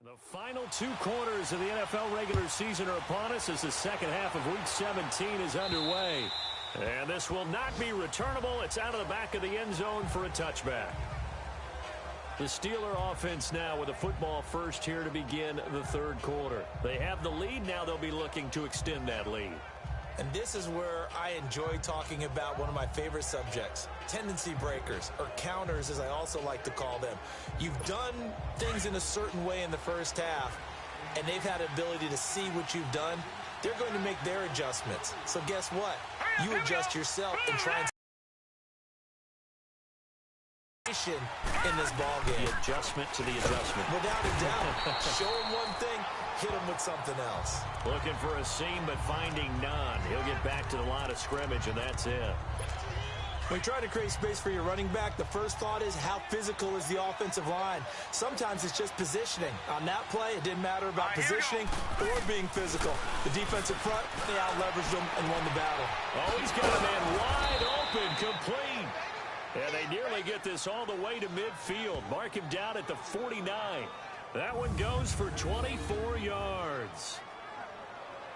The final two quarters of the NFL regular season are upon us as the second half of Week 17 is underway. And this will not be returnable. It's out of the back of the end zone for a touchback. The Steeler offense now with a football first here to begin the third quarter. They have the lead. Now they'll be looking to extend that lead. And this is where I enjoy talking about one of my favorite subjects, tendency breakers, or counters as I also like to call them. You've done things in a certain way in the first half, and they've had the ability to see what you've done. They're going to make their adjustments. So guess what? You adjust yourself and try and in this ball game. The adjustment to the adjustment. Without a doubt. Show him one thing, hit him with something else. Looking for a seam, but finding none. He'll get back to the line of scrimmage, and that's it. When you try to create space for your running back, the first thought is how physical is the offensive line. Sometimes it's just positioning. On that play, it didn't matter about positioning or being physical. The defensive front, they out-leveraged them and won the battle. Oh, he's got a man wide open, complete. And they nearly get this all the way to midfield. Mark him down at the 49. That one goes for 24 yards.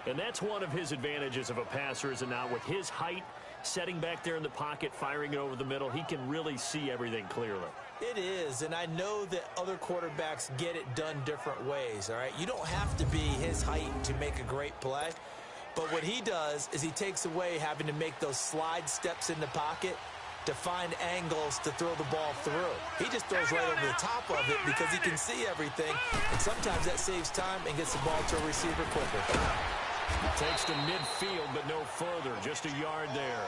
And that's one of his advantages of a passer, is it not? With his height, setting back there in the pocket, firing it over the middle, he can really see everything clearly. It is, and I know that other quarterbacks get it done different ways, all right? You don't have to be his height to make a great play. But what he does is he takes away having to make those slide steps in the pocket to find angles to throw the ball through. He just throws right over the top of it because he can see everything, and sometimes that saves time and gets the ball to a receiver quicker. Takes to midfield, but no further, just a yard there.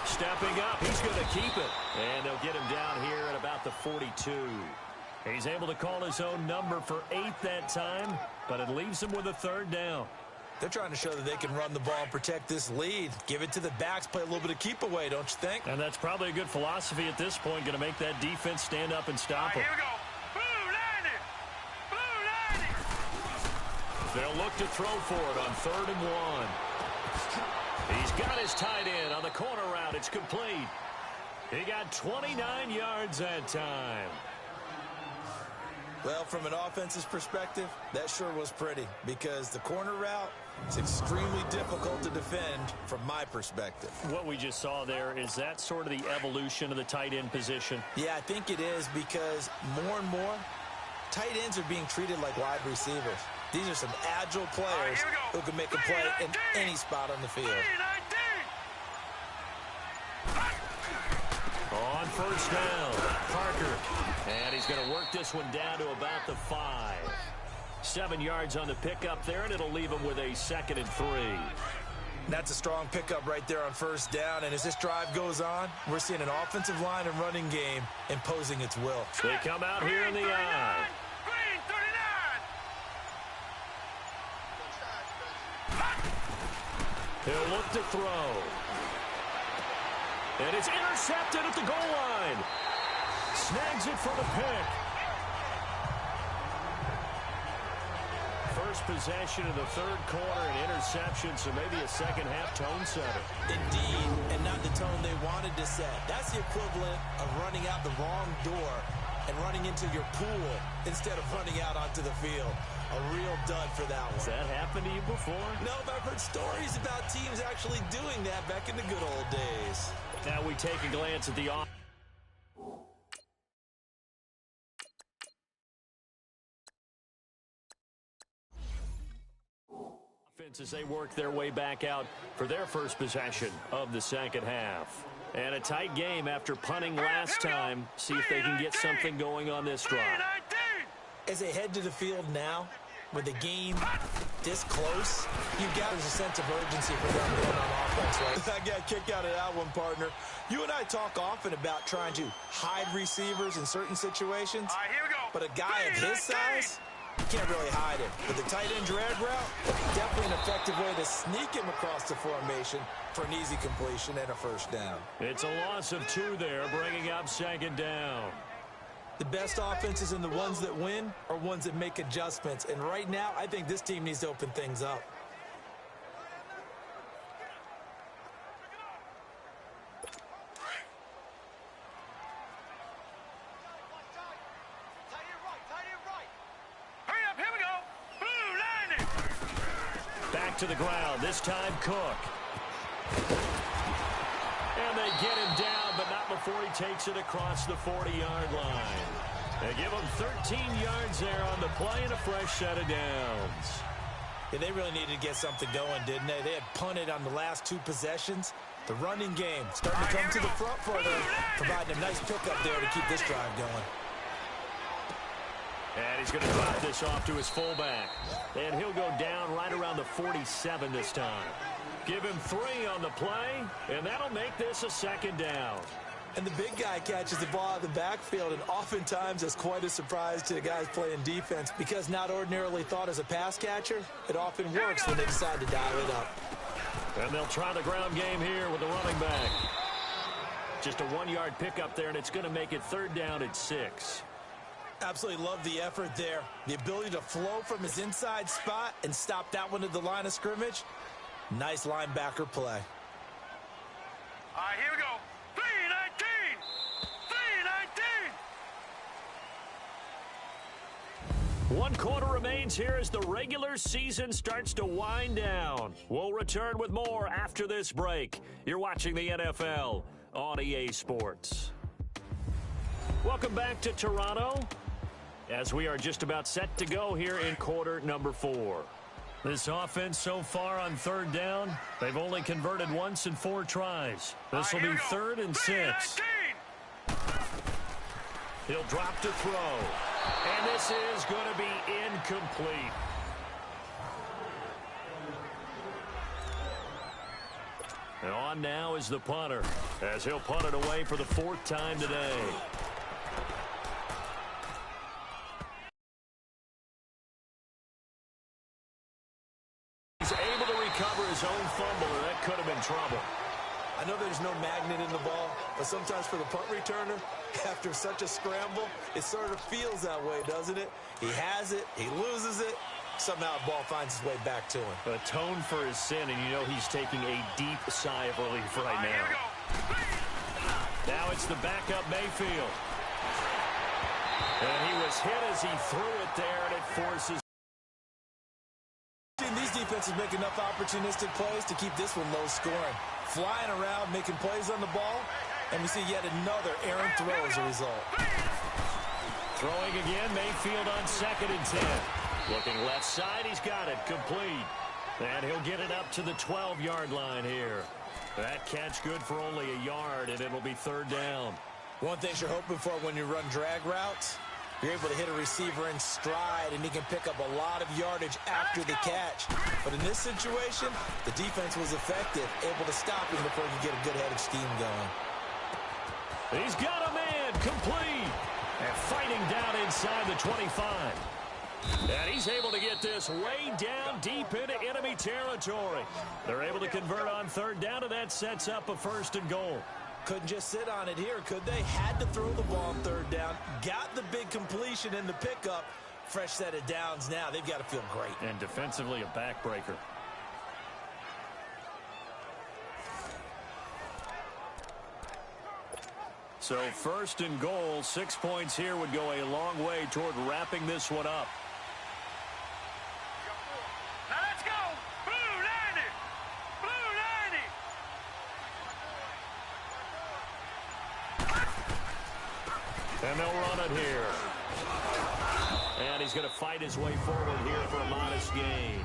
Stepping up, he's going to keep it. And they'll get him down here at about the 42. He's able to call his own number for 8 that time, but it leaves him with a third down. They're trying to show that they can run the ball and protect this lead. Give it to the backs, play a little bit of keep away, don't you think? And that's probably a good philosophy at this point, going to make that defense stand up and stop him. Here we go. Blue 90. They'll look to throw for it on 3rd and 1. He's got his tight end on the corner route. It's complete. He got 29 yards that time. Well, from an offense's perspective, that sure was pretty because the corner route is extremely difficult to defend from my perspective. What we just saw there, is that sort of the evolution of the tight end position? Yeah, I think it is because more and more, tight ends are being treated like wide receivers. These are some agile players who can make a play in any spot on the field. On first down, Parker. And he's going to work this one down to about the 5. 7 yards on the pickup there, and it'll leave him with a 2nd and 3. That's a strong pickup right there on first down. And as this drive goes on, we're seeing an offensive line and running game imposing its will. They come out here in the eye. He'll look to throw. And it's intercepted at the goal line. Snags it for the pick. First possession of the third quarter, an interception, so maybe a second half tone setter. Indeed, and not the tone they wanted to set. That's the equivalent of running out the wrong door and running into your pool instead of running out onto the field. A real dud for that one. Has that happened to you before? No, but I've heard stories about teams actually doing that back in the good old days. Now we take a glance at the offense as they work their way back out for their first possession of the second half. And a tight game after punting last time. See if they can get something going on this drive. As they head to the field now, with the game this close, you've got a sense of urgency for them going on offense, right? I got a kick out of that one, partner. You and I talk often about trying to hide receivers in certain situations. Here we go. But a guy of his size, You can't really hide him. But the tight end drag route, definitely an effective way to sneak him across the formation for an easy completion and a first down. It's a loss of 2 there, bringing up second down. The best offenses and the ones that win are ones that make adjustments. And right now, I think this team needs to open things up. Back to the ground, this time Cook. And they get him down, but not before he takes it across the 40-yard line. They give him 13 yards there on the play and a fresh set of downs. Yeah, they really needed to get something going, didn't they? They had punted on the last 2 possessions. The running game starting to come to the front for them, providing a nice pickup there to keep this drive going. And he's going to drop this off to his fullback. And he'll go down right around the 47 this time. Give him 3 on the play, and that'll make this a second down. And the big guy catches the ball out of the backfield, and oftentimes that's quite a surprise to the guys playing defense because not ordinarily thought as a pass catcher, it often works when they decide to dial it up. And they'll try the ground game here with the running back. Just a 1-yard pickup there, and it's going to make it 3rd down at 6. Absolutely love the effort there. The ability to flow from his inside spot and stop that one at the line of scrimmage. Nice linebacker play. All right, here we go. 3-19. 3-19. 1 quarter remains here as the regular season starts to wind down. We'll return with more after this break. You're watching the NFL on EA Sports. Welcome back to Toronto as we are just about set to go here in quarter number 4. This offense so far on 3rd down, they've only converted once in 4 tries. This will be 3rd and 6. He'll drop to throw. And this is going to be incomplete. And on now is the punter, as he'll punt it away for the 4th time today. He's able to recover his own fumble, and that could have been trouble. I know there's no magnet in the ball, but sometimes for the punt returner, after such a scramble, it sort of feels that way, doesn't it? He has it, he loses it, somehow the ball finds its way back to him. Atone for his sin, and you know he's taking a deep sigh of relief right now. Now it's the backup Mayfield. And he was hit as he threw it there, and it forces. These defenses make enough opportunistic plays to keep this one low scoring. Flying around, making plays on the ball, and we see yet another errant throw as a result. Throwing again, Mayfield on 2nd and 10. Looking left side, he's got it, complete. And he'll get it up to the 12-yard line here. That catch good for only a yard, and it'll be 3rd down. One thing you're hoping for when you run drag routes, you're able to hit a receiver in stride, and he can pick up a lot of yardage after the catch. But in this situation, the defense was effective, able to stop him before he could get a good head of steam going. He's got a man, complete. And fighting down inside the 25. And he's able to get this way down deep into enemy territory. They're able to convert on 3rd down, and that sets up a 1st and goal. Couldn't just sit on it here, could they? Had to throw the ball on 3rd down. Got the big completion in the pickup. Fresh set of downs now. They've got to feel great. And defensively, a backbreaker. So 1st and goal, 6 points here would go a long way toward wrapping this one up. Now let's go. Blue 90. Blue 90. And they'll run it here. And he's going to fight his way forward here for a modest gain.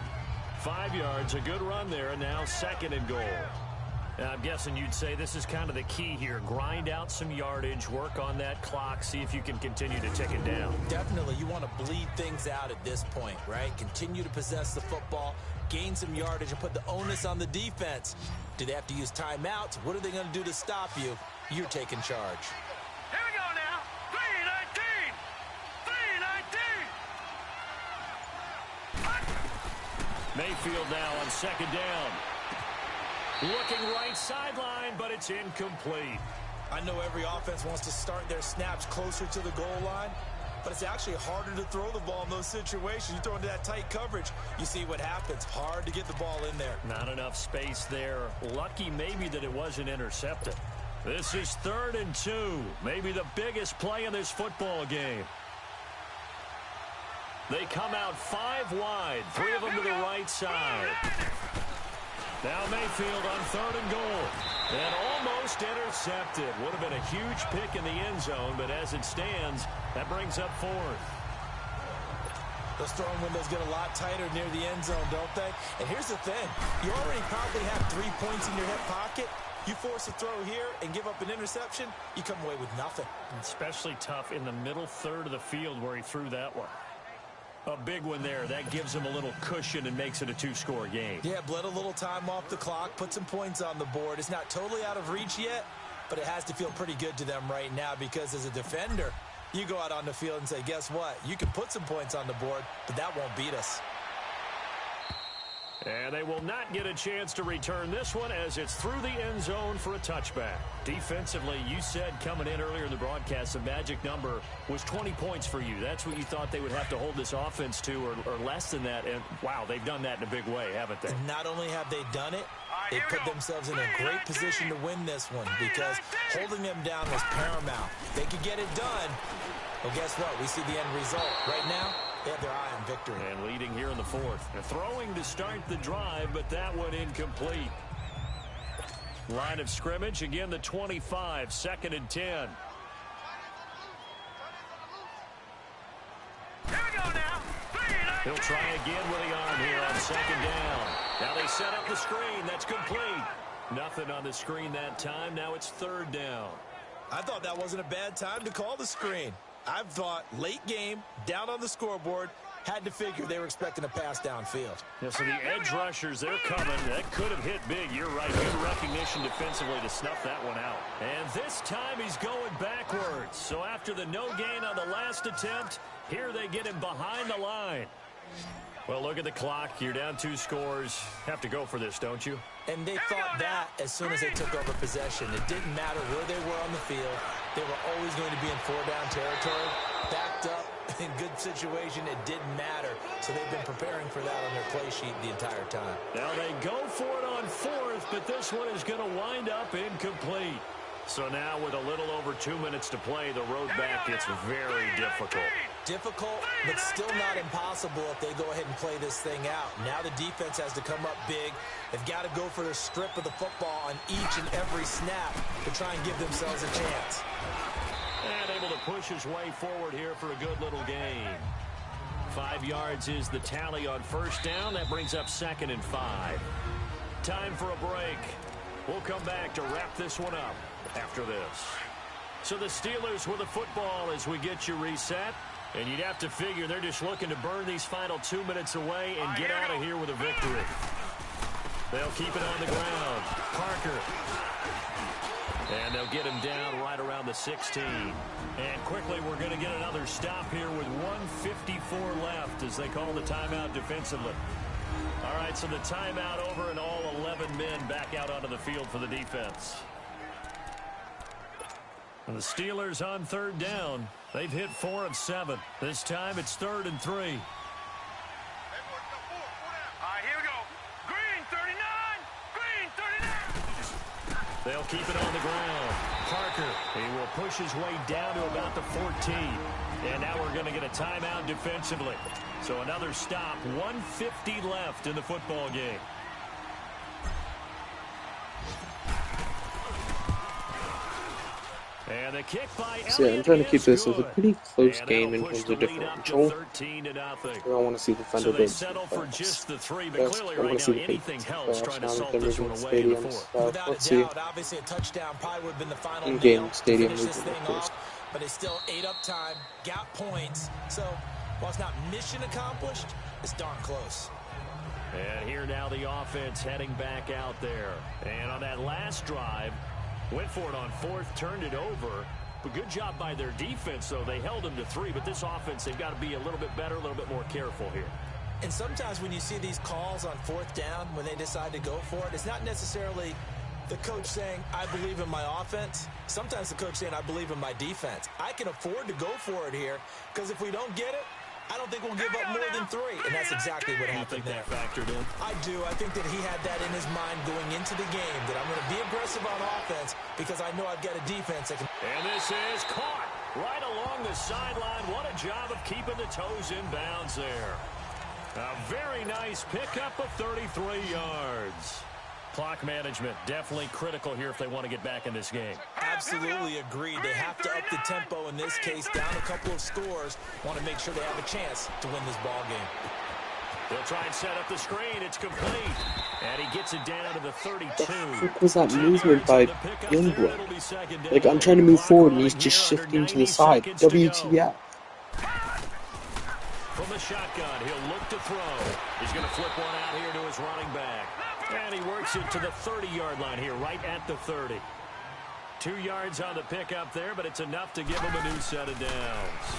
5 yards, a good run there, and now 2nd and goal. I'm guessing you'd say this is kind of the key here. Grind out some yardage, work on that clock, see if you can continue to tick it down. Definitely. You want to bleed things out at this point, right? Continue to possess the football, gain some yardage, and put the onus on the defense. Do they have to use timeouts? What are they going to do to stop you? You're taking charge. Here we go now. 3-19. 3-19. Mayfield now on second down. Looking right sideline, but it's incomplete. I know every offense wants to start their snaps closer to the goal line, but it's actually harder to throw the ball in those situations. You throw into that tight coverage, you see what happens. Hard to get the ball in there. Not enough space there. Lucky maybe that it wasn't intercepted. This is 3rd and 2. Maybe the biggest play in this football game. They come out 5 wide. 3 of them to the right side. Now Mayfield on 3rd and goal. And almost intercepted. Would have been a huge pick in the end zone, but as it stands, that brings up 4th. Those throwing windows get a lot tighter near the end zone, don't they? And here's the thing. You already probably have 3 points in your hip pocket. You force a throw here and give up an interception, you come away with nothing. Especially tough in the middle third of the field where he threw that one. A big one there. That gives him a little cushion and makes it a 2-score game. Yeah, bled a little time off the clock, put some points on the board. It's not totally out of reach yet, but it has to feel pretty good to them right now because as a defender, you go out on the field and say, guess what? You can put some points on the board, but that won't beat us. And they will not get a chance to return this one as it's through the end zone for a touchback. Defensively, you said coming in earlier in the broadcast, the magic number was 20 points for you. That's what you thought they would have to hold this offense to or less than that. And, wow, they've done that in a big way, haven't they? And not only have they done it, they put themselves in a great position to win this one because holding them down was paramount. They could get it done. Well, guess what? We see the end result. Right now, they have their eye on victory. And leading here in the 4th. They're throwing to start the drive, but that one incomplete. Line of scrimmage, again the 25, 2nd and 10. Here we go now. He'll try again with the arm here on 2nd down. Now they set up the screen. That's complete. Nothing on the screen that time. Now it's 3rd down. I thought that wasn't a bad time to call the screen. I've thought late game, down on the scoreboard, had to figure they were expecting a pass downfield. Yeah, so the edge rushers, they're coming. That could have hit big. You're right. Good recognition defensively to snuff that one out. And this time he's going backwards. So after the no gain on the last attempt, here they get him behind the line. Well, look at the clock. You're down 2 scores. Have to go for this, don't you? And they thought that as soon as they took over possession. It didn't matter where they were on the field. They were always going to be in 4-down territory. Backed up, in good situation, it didn't matter. So they've been preparing for that on their play sheet the entire time. Now they go for it on 4th, but this one is going to wind up incomplete. So now with a little over 2 minutes to play, the road back gets very difficult. Difficult, but still not impossible if they go ahead and play this thing out. Now the defense has to come up big. They've got to go for the strip of the football on each and every snap to try and give themselves a chance. And able to push his way forward here for a good little gain. 5 yards is the tally on 1st down. That brings up 2nd and 5. Time for a break. We'll come back to wrap this one up after this. So the Steelers with the football as we get you reset. And you'd have to figure they're just looking to burn these final 2 minutes away and get out of here with a victory. They'll keep it on the ground. Parker. And they'll get him down right around the 16. And quickly we're going to get another stop here with 1:54 left as they call the timeout defensively. All right, so the timeout over and all 11 men back out onto the field for the defense. And the Steelers on 3rd down. They've hit 4 of 7. This time it's 3rd and 3. All right, here we go. Green 39. Green 39. They'll keep it on the ground. Parker, he will push his way down to about the 14. And now we're going to get a timeout defensively. So another stop, 1:50 left in the football game. And the kick by So yeah, I'm trying to keep this as a pretty close game in terms of differential. I don't want to see the Thunderbirds. Settle for just the 3, but clearly I want right to see now the anything helps trying to salt Denver this one Games away in the Stadiums. 4th. Without Let's a see. doubt, obviously a touchdown probably would have been the final In-game nail to stadium finish this movement, thing of course. off, but they still ate up time, got points. So while it's not mission accomplished, it's darn close. And here now the offense heading back out there. And on that last drive, went for it on 4th, turned it over. But good job by their defense, though. They held them to 3, but this offense, they've got to be a little bit better, a little bit more careful here. And sometimes when you see these calls on fourth down, when they decide to go for it, it's not necessarily the coach saying, I believe in my offense. Sometimes the coach saying, I believe in my defense. I can afford to go for it here because if we don't get it, I don't think we'll give up more than 3. And that's exactly what happened there. That factored in? I do. I think that he had that in his mind going into the game, that I'm going to be aggressive on offense because I know I've got a defense that can. And this is caught right along the sideline. What a job of keeping the toes in bounds there. A very nice pickup of 33 yards. Clock management definitely critical here if they want to get back in this game. Absolutely agreed. They have to up the tempo in this case, down a couple of scores. Want to make sure they have a chance to win this ball game. They'll try and set up the screen. It's complete. And he gets it down to the 32. What was that movement by Youngblood? Like, I'm trying to move forward and he's just shifting to the side. WTF. From the shotgun, he'll look to throw. He's going to flip one out here to his running back. And he works it to the 30-yard line here, right at the 30. 2 yards on the pickup there, but it's enough to give him a new set of downs.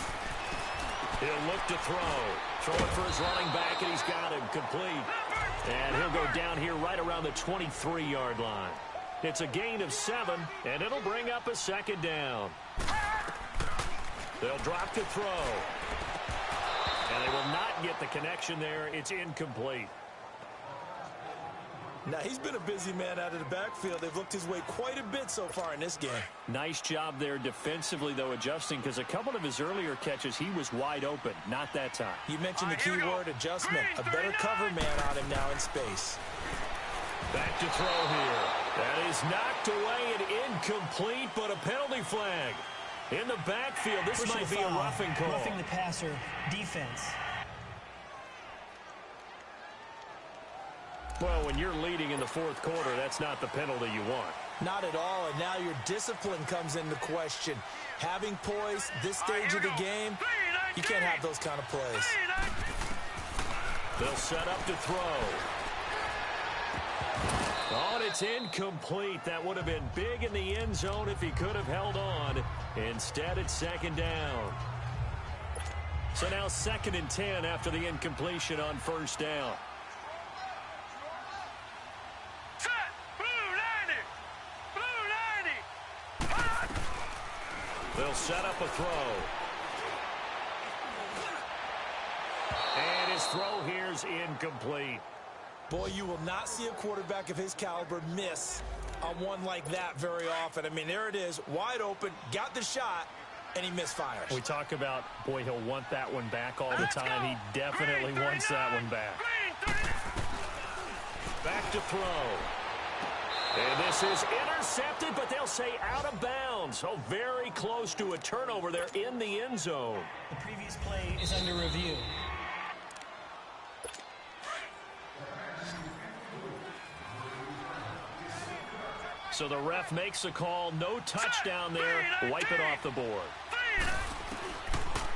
He'll look to throw. Throw it for his running back, and he's got him complete. And he'll go down here right around the 23-yard line. It's a gain of 7, and it'll bring up a second down. They'll drop to throw. And they will not get the connection there. It's incomplete. Now, he's been a busy man out of the backfield. They've looked his way quite a bit so far in this game. Nice job there defensively, though, adjusting, because a couple of his earlier catches, he was wide open. Not that time. You mentioned the key word, adjustment. A better cover man on him now in space. Back to throw here. That is knocked away and incomplete, but a penalty flag. In the backfield, this might be a roughing call. Roughing the passer, defense. Well, when you're leading in the fourth quarter, that's not the penalty you want. Not at all, and now your discipline comes into question. Having poise, this stage of the game, you can't have those kind of plays. They'll set up to throw. Oh, and it's incomplete. That would have been big in the end zone if he could have held on. Instead, it's second down. So now 2nd and 10 after the incompletion on first down. They'll set up a throw. And his throw here's incomplete. Boy, you will not see a quarterback of his caliber miss on one like that very often. I mean, there it is, wide open, got the shot, and he misfires. We talk about, boy, he'll want that one back all the time. He definitely wants that one back. Back to throw. And this is intercepted, but they'll say out of bounds. So very close to a turnover there in the end zone. The previous play is under review. So the ref makes a call. No touchdown there. Wipe it off the board.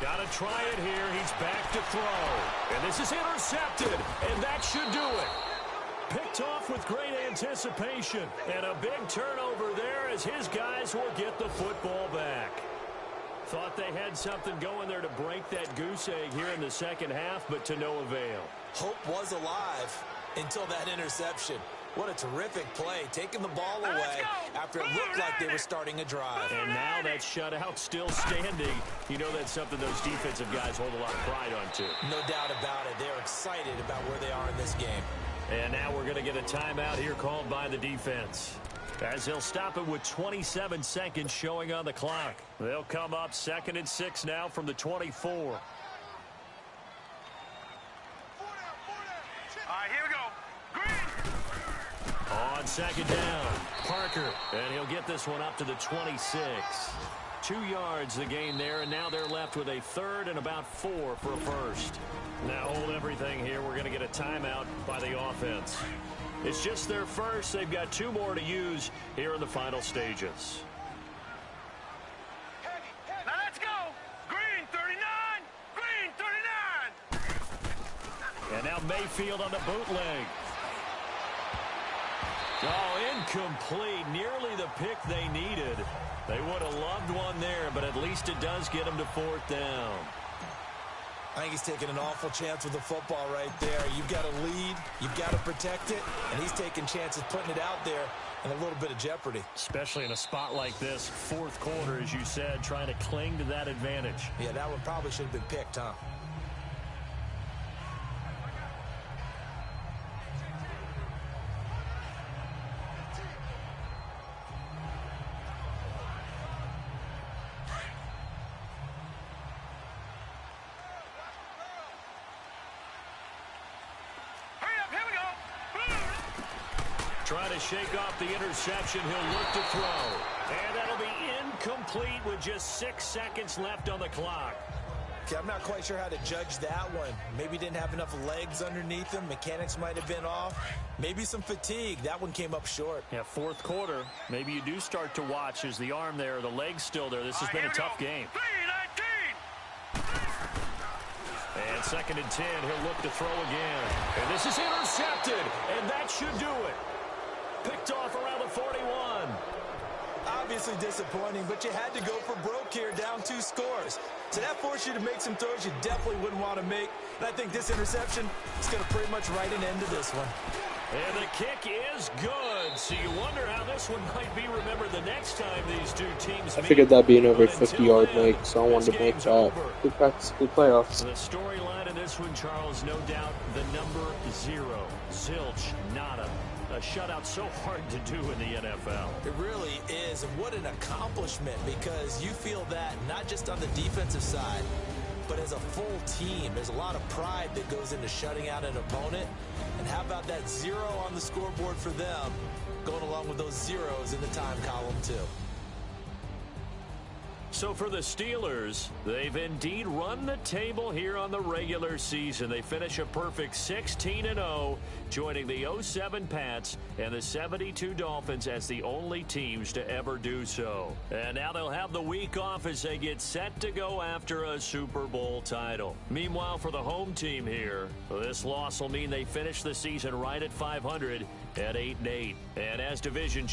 Got to try it here. He's back to throw. And this is intercepted. And that should do it. Picked off with great anticipation. And a big turnover there as his guys will get the football back. Thought they had something going there to break that goose egg here in the second half, but to no avail. Hope was alive until that interception. What a terrific play, taking the ball away after it looked like they were starting a drive. And now that shutout still standing. You know that's something those defensive guys hold a lot of pride on, too. No doubt about it. They're excited about where they are in this game. And now we're going to get a timeout here called by the defense, as they'll stop it with 27 seconds showing on the clock. They'll come up 2nd and 6 now from the 24. All right, here we go. Green. On 2nd down, Parker, and he'll get this one up to the 26. 2 yards the gain there, and now they're left with a 3rd and about 4 for a first. Now hold everything here. We're going to get a timeout by the offense. It's just their first. They've got 2 more to use here in the final stages. Now let's go. Green 39. Green 39. And now Mayfield on the bootleg. Oh, incomplete. Nearly the pick they needed. They would have loved one there, but at least it does get them to 4th down. I think he's taking an awful chance with the football right there. You've got to lead, you've got to protect it, and he's taking chances putting it out there in a little bit of jeopardy. Especially in a spot like this, fourth quarter, as you said, trying to cling to that advantage. Yeah, that one probably should have been picked, huh? Trying to shake off the interception. He'll look to throw. And that'll be incomplete with just 6 seconds left on the clock. Okay, I'm not quite sure how to judge that one. Maybe didn't have enough legs underneath him. Mechanics might have been off. Maybe some fatigue. That one came up short. Yeah, fourth quarter. Maybe you do start to watch as the arm there, the leg's still there. This has been a tough game. 3-19. And 2nd and 10, he'll look to throw again. And this is intercepted, and that should do it. Picked off around the 41. Obviously disappointing, but you had to go for broke here, down 2 scores. So that forced you to make some throws you definitely wouldn't want to make. And I think this interception is going to pretty much write an end to this one. And the kick is good. So you wonder how this one might be remembered the next time these two teams meet. I figured that'd be an over 50-yard make, so I wanted to make that. Good practice, good playoffs. The storyline in this one, Charles, no doubt the number 0. Zilch, nada. A shutout so hard to do in the NFL. It really is, and what an accomplishment, because you feel that not just on the defensive side, but as a full team. There's a lot of pride that goes into shutting out an opponent, and how about that 0 on the scoreboard for them, going along with those zeros in the time column too. So for the Steelers, they've indeed run the table here on the regular season. They finish a perfect 16-0, joining the 07 Pats and the 72 Dolphins as the only teams to ever do so. And now they'll have the week off as they get set to go after a Super Bowl title. Meanwhile, for the home team here, this loss will mean they finish the season right at 500 at 8-8. And as division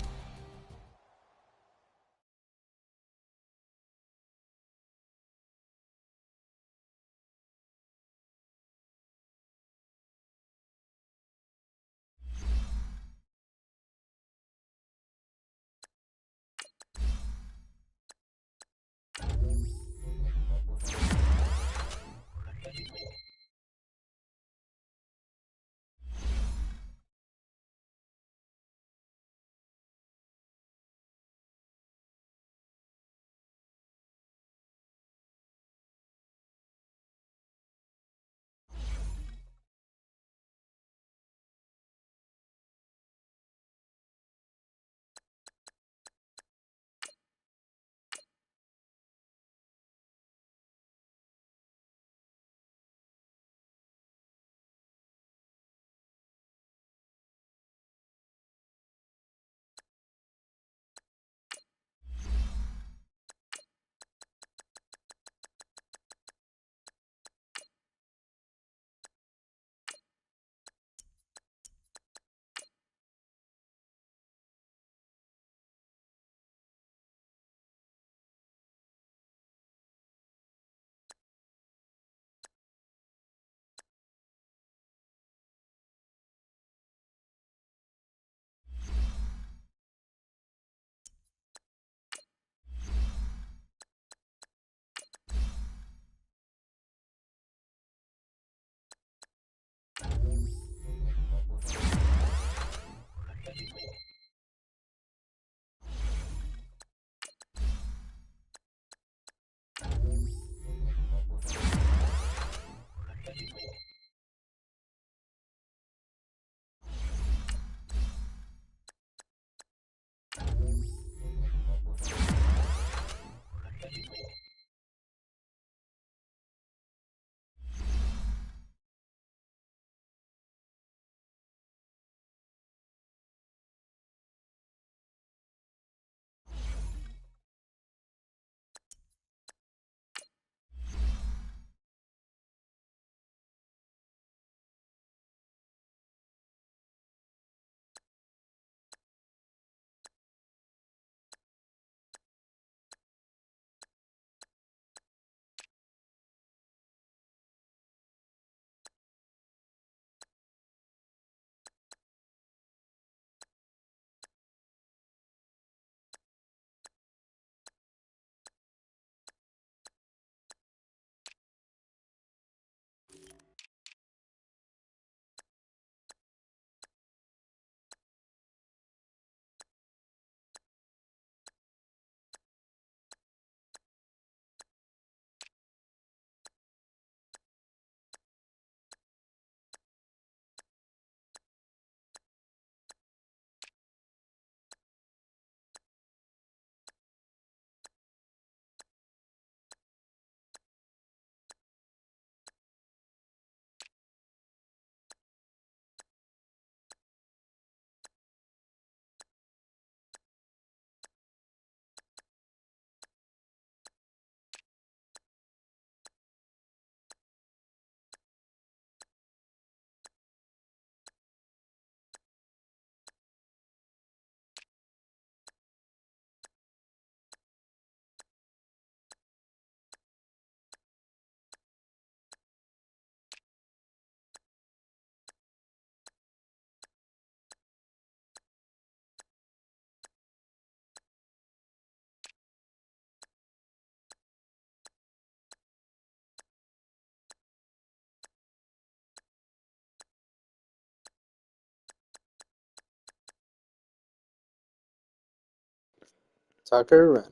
Tucker Renner.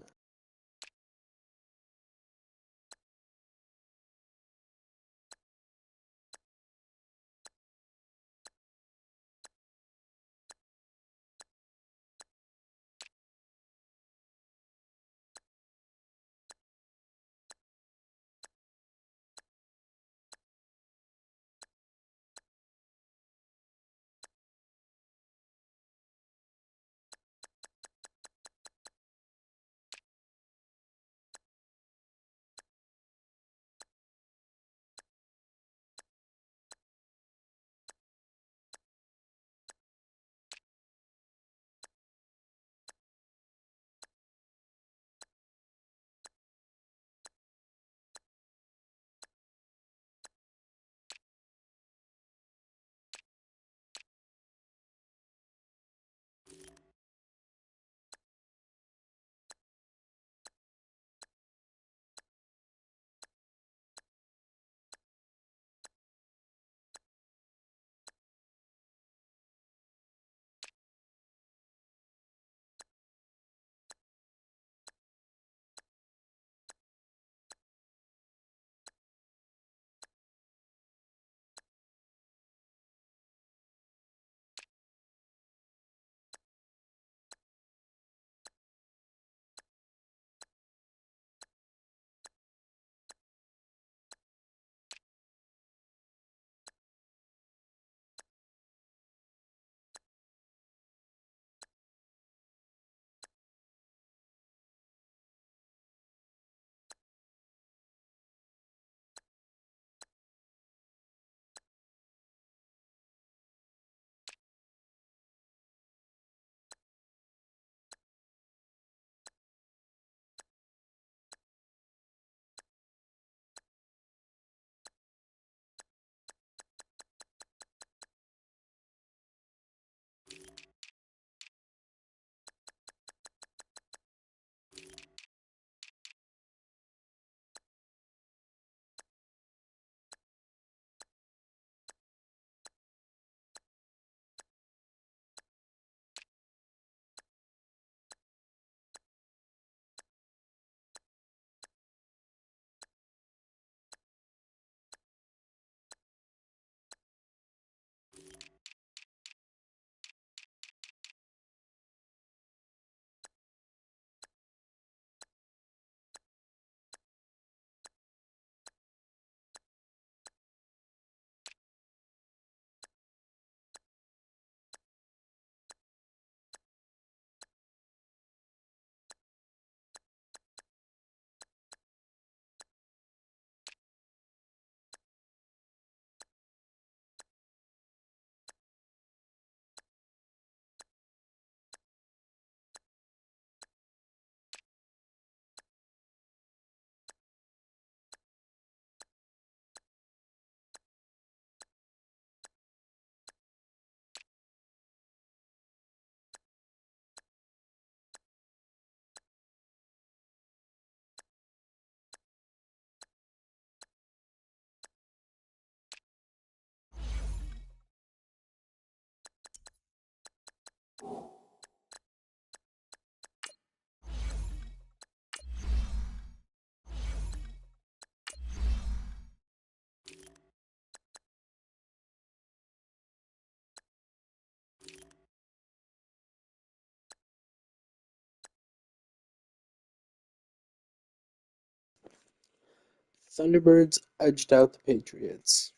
Thunderbirds edged out the Patriots.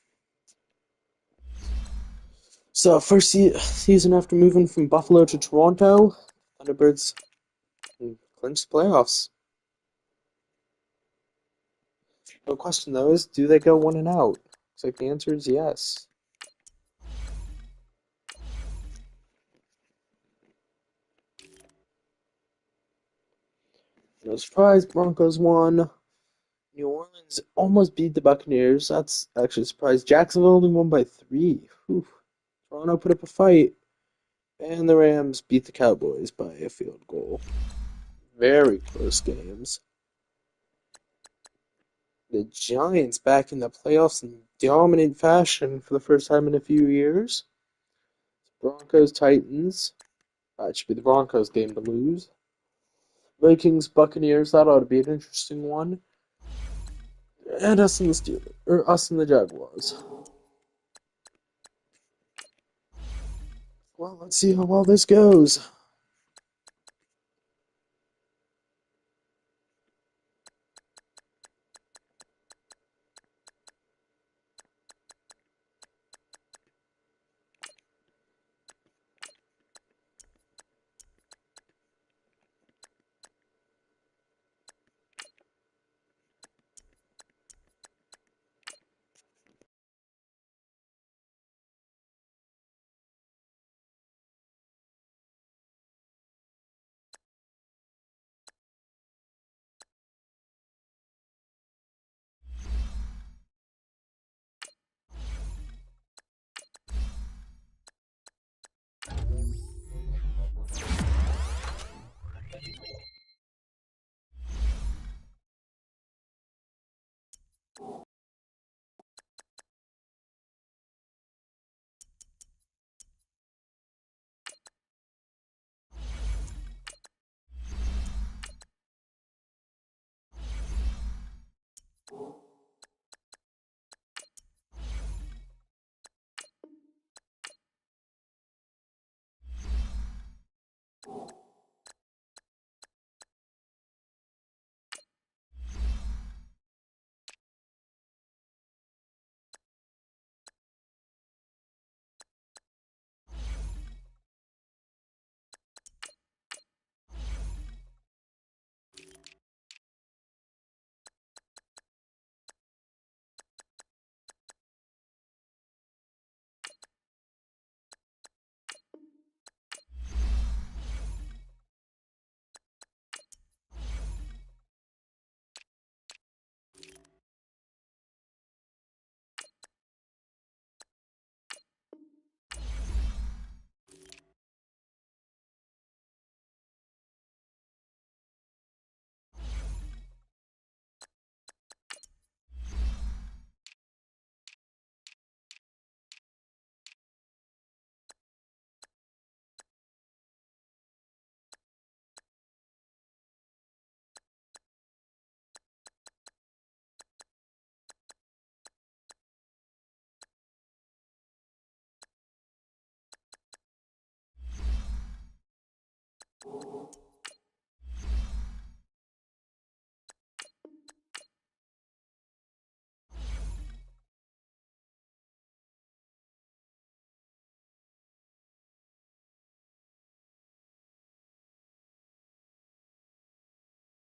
So, first season after moving from Buffalo to Toronto, Thunderbirds clinched the playoffs. No question, though, is do they go 1-out? Looks like the answer is yes. No surprise, Broncos won. New Orleans almost beat the Buccaneers. That's actually a surprise. Jacksonville only won by 3. Whew. Toronto put up a fight. And the Rams beat the Cowboys by a field goal. Very close games. The Giants back in the playoffs in dominant fashion for the first time in a few years. Broncos Titans. That should be the Broncos game to lose. Vikings Buccaneers. That ought to be an interesting one. And us and the Steelers, or us and the Jaguars. Well, let's see how well this goes.